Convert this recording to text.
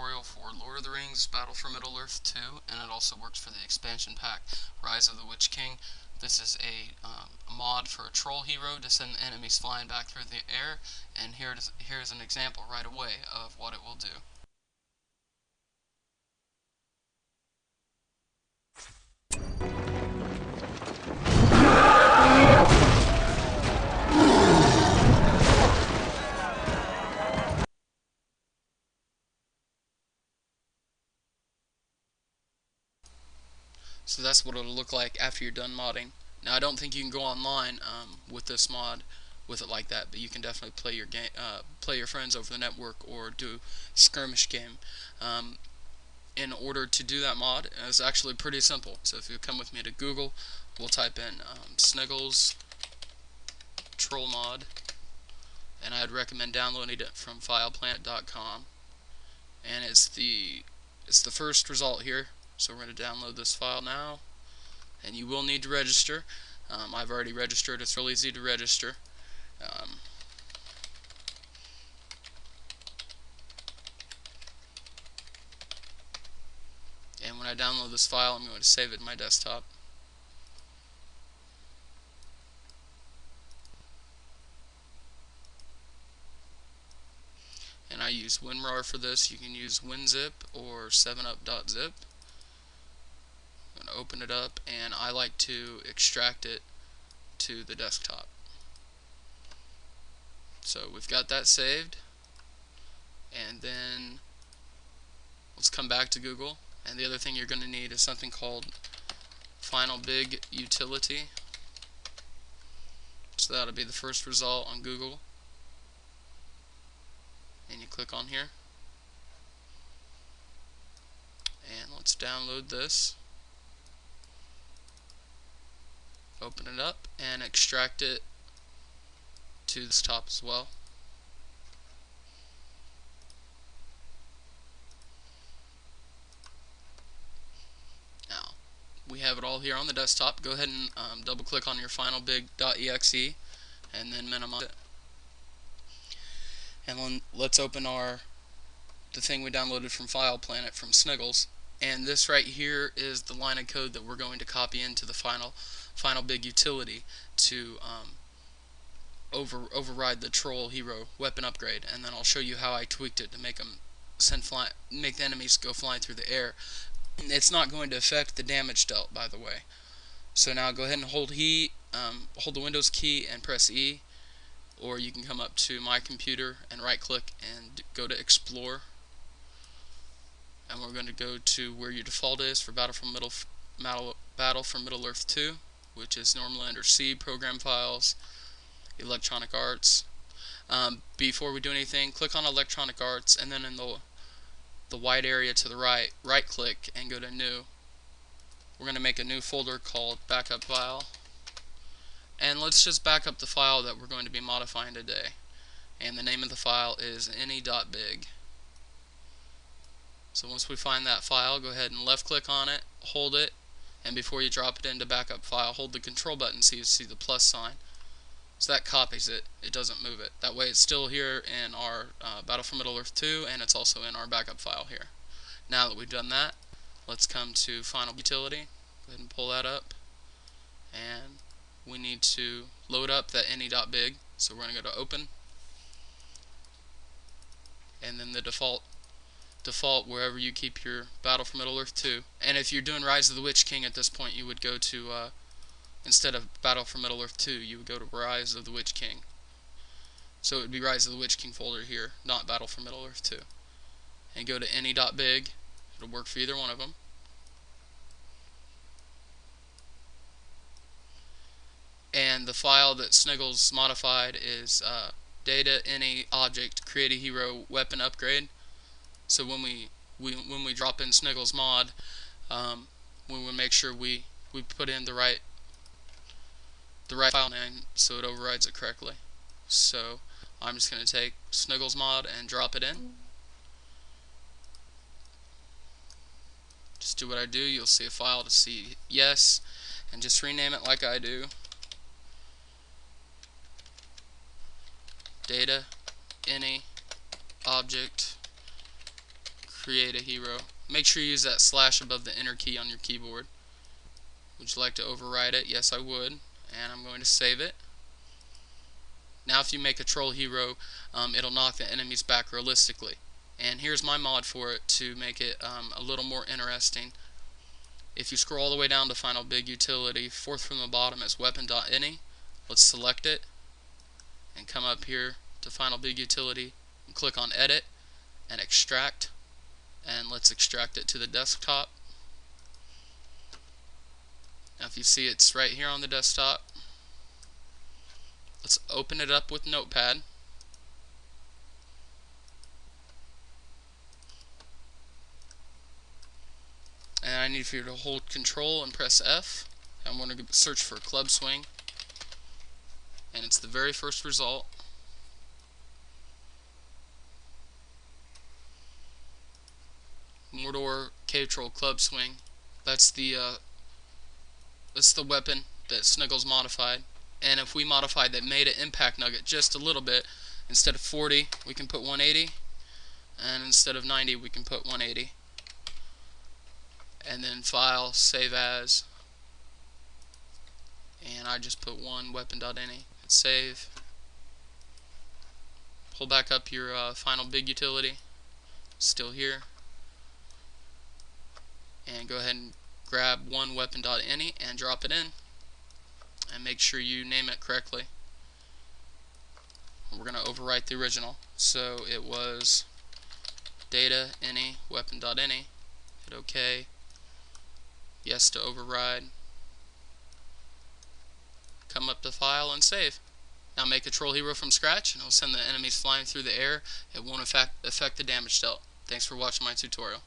tutorial for Lord of the Rings Battle for Middle-earth 2, and it also works for the expansion pack Rise of the Witch King. This is a mod for a troll hero to send enemies flying back through the air, and here's an example right away of what it will do. So that's what it'll look like after you're done modding. Now I don't think you can go online with this mod with it like that, but you can definitely play your game, play your friends over the network, or do skirmish game. In order to do that mod, it's actually pretty simple. So if you come with me to Google, we'll type in sniggles troll mod, and I'd recommend downloading it from fileplanet.com. And it's the first result here. So we're going to download this file now, and you will need to register. I've already registered. It's real easy to register. And when I download this file, I'm going to save it in my desktop. And I use WinRAR for this. You can use WinZip or 7up.zip. I'm going to open it up, and I like to extract it to the desktop. So we've got that saved, and then let's come back to Google. And the other thing you're going to need is something called Final Big Utility. So that'll be the first result on Google, and you click on here, and let's download this, open it up, and extract it to the top as well. Now we have it all here on the desktop. Go ahead and double click on your finalbig.exe and then minimize it. And then let's open the thing we downloaded from FilePlanet from Sniggles. And this right here is the line of code that we're going to copy into the final big utility to override the troll hero weapon upgrade. And then I'll show you how I tweaked it to make make the enemies go flying through the air. It's not going to affect the damage dealt, by the way. So now go ahead and hold hold the Windows key and press E, or you can come up to my computer and right click and go to Explore, and we're going to go to where your default is for Battle for Middle-earth 2, which is normally under C, Program Files, Electronic Arts. Before we do anything, click on Electronic Arts, and then in the white area to the right click and go to New. We're going to make a new folder called Backup File, and let's just back up the file that we're going to be modifying today, and the name of the file is any.big. So once we find that file, go ahead and left click on it, hold it, and before you drop it into backup file, hold the control button so you see the plus sign. So that copies it, it doesn't move it. That way it's still here in our Battle for Middle-earth 2, and it's also in our backup file here. Now that we've done that, let's come to Final Utility. Go ahead and pull that up, and we need to load up that any.big. So we're going to go to Open, and then the default wherever you keep your Battle for Middle-earth 2. And if you're doing Rise of the Witch King at this point, you would go to instead of Battle for Middle-earth 2, you would go to Rise of the Witch King. So it would be Rise of the Witch King folder here, not Battle for Middle-earth 2. And go to any.big. It'll work for either one of them. And the file that Sniggles modified is data any object create a hero weapon upgrade. So when we drop in Sniggles mod, we will make sure we put in the right file name so it overrides it correctly. So I'm just going to take Sniggles mod and drop it in. Just do what I do. You'll see a file to see yes, and just rename it like I do. Data any object create a hero. Make sure you use that slash above the enter key on your keyboard. Would you like to override it? Yes, I would. And I'm going to save it. Now if you make a troll hero, it'll knock the enemies back realistically. And here's my mod for it to make it a little more interesting. If you scroll all the way down to Final Big Utility, fourth from the bottom is weapon.ini. Let's select it and come up here to Final Big Utility and click on Edit and Extract, and let's extract it to the desktop. Now if you see, it's right here on the desktop. Let's open it up with Notepad. And I need for you to hold Control and press F. I'm going to search for Club Swing, and it's the very first result. Mordor Cave Troll Club Swing. That's the weapon that Sniggles modified. And if we modified that made it impact nugget just a little bit, instead of 40 we can put 180, and instead of 90 we can put 180. And then File, Save As, and I just put one weapon.ini. Hit save. Pull back up your Final Big Utility, still here, and go ahead and grab one weapon.ini and drop it in, and make sure you name it correctly. We're going to overwrite the original, so it was data ini weapon.ini. Hit OK. Yes to override. Come up to File and Save. Now make a troll hero from scratch, and it'll send the enemies flying through the air. It won't affect the damage dealt. Thanks for watching my tutorial.